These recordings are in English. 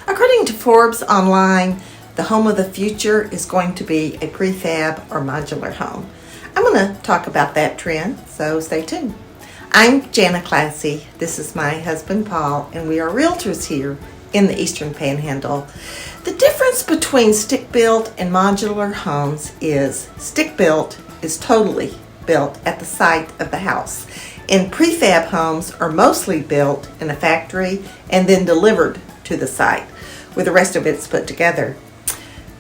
According to Forbes online, the home of the future is going to be a prefab or modular home. I'm going to talk about that trend, so stay tuned. I'm Jana Classy. This is my husband Paul, and we are realtors here in the Eastern Panhandle. The difference between stick-built and modular homes is stick-built is totally built at the site of the house, and prefab homes are mostly built in a factory and then delivered to the site, where the rest of it's put together.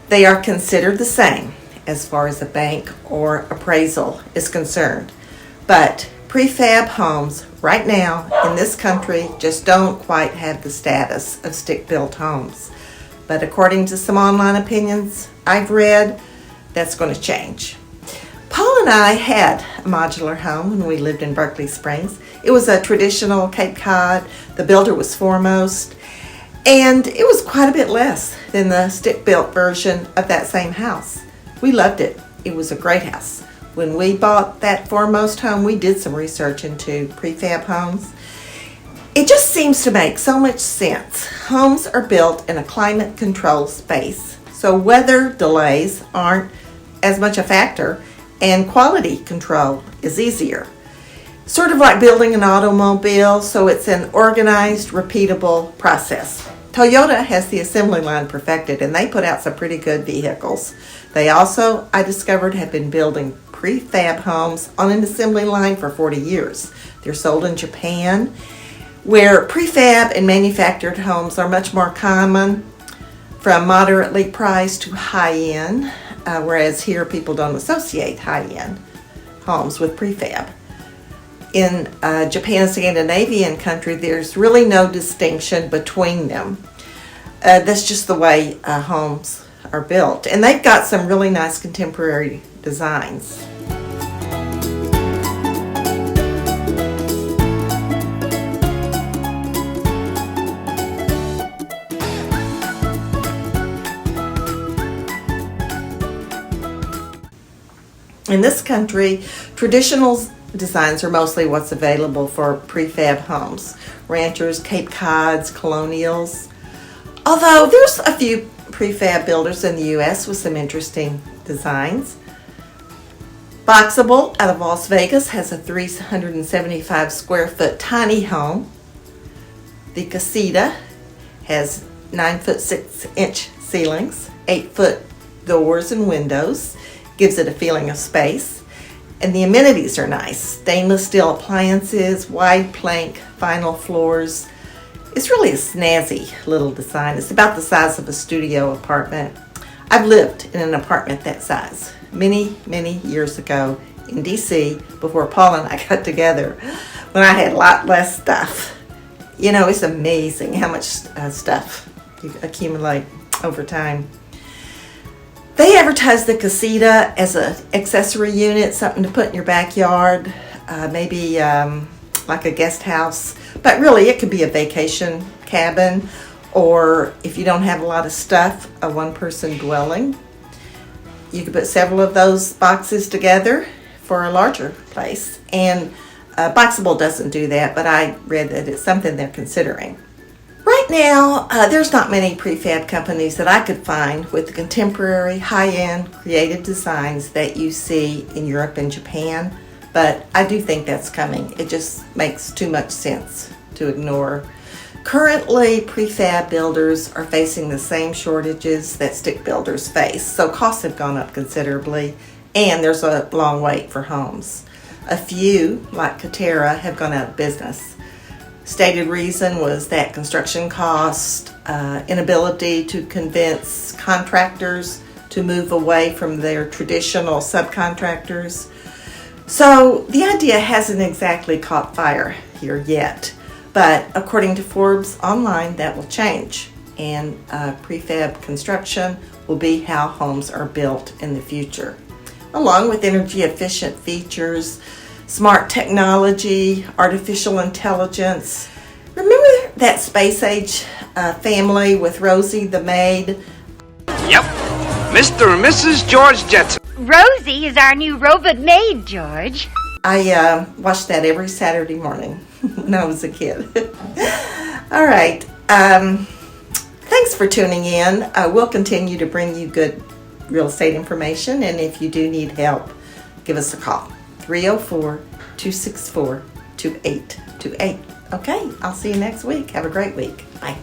They are considered the same as far as a bank or appraisal is concerned, but prefab homes right now in this country just don't quite have the status of stick-built homes. But according to some online opinions I've read, that's going to change. Paul and I had a modular home when we lived in Berkeley Springs. It was a traditional Cape Cod. The builder was Foremost, and it was quite a bit less than the stick-built version of that same house. We loved it. It was a great house. When we bought that Foremost home, we did some research into prefab homes. It just seems to make so much sense. Homes are built in a climate-controlled space, so weather delays aren't as much a factor, and quality control is easier. Sort of like building an automobile, so it's an organized, repeatable process. Toyota has the assembly line perfected, and they put out some pretty good vehicles. They also, I discovered, have been building prefab homes on an assembly line for 40 years. They're sold in Japan, where prefab and manufactured homes are much more common, from moderately priced to high-end, whereas here people don't associate high-end homes with prefab. In Japan and Scandinavian country, there's really no distinction between them. That's just the way homes are built. And they've got some really nice contemporary designs. In this country, traditional designs are mostly what's available for prefab homes. Ranchers, Cape Cods, colonials. Although there's a few prefab builders in the U.S. with some interesting designs. Boxable out of Las Vegas has a 375 square foot tiny home. The Casita has 9-foot 6-inch ceilings, 8-foot doors and windows. Gives it a feeling of space. And the amenities are nice. Stainless steel appliances, wide plank vinyl floors. It's really a snazzy little design. It's about the size of a studio apartment. I've lived in an apartment that size many, many years ago in DC before Paul and I got together, when I had a lot less stuff. You know, it's amazing how much stuff you accumulate over time. They advertise the Casita as an accessory unit, something to put in your backyard, maybe like a guest house. But really, it could be a vacation cabin, or if you don't have a lot of stuff, a one-person dwelling. You could put several of those boxes together for a larger place. And Boxable doesn't do that, but I read that it's something they're considering. Right now, there's not many prefab companies that I could find with the contemporary, high-end, creative designs that you see in Europe and Japan, but I do think that's coming. It just makes too much sense to ignore. Currently, prefab builders are facing the same shortages that stick builders face, so costs have gone up considerably, and there's a long wait for homes. A few, like Katerra, have gone out of business. Stated reason was that construction cost, inability to convince contractors to move away from their traditional subcontractors. So the idea hasn't exactly caught fire here yet, but according to Forbes online, that will change, and prefab construction will be how homes are built in the future, along with energy efficient features, smart technology, artificial intelligence. Remember that space age family with Rosie the maid? Yep, Mr. and Mrs. George Jetson. Rosie is our new robot maid, George. I watched that every Saturday morning when I was a kid. All right. Thanks for tuning in. We'll continue to bring you good real estate information, and if you do need help, give us a call. 304-264-2828. Okay, I'll see you next week. Have a great week. Bye.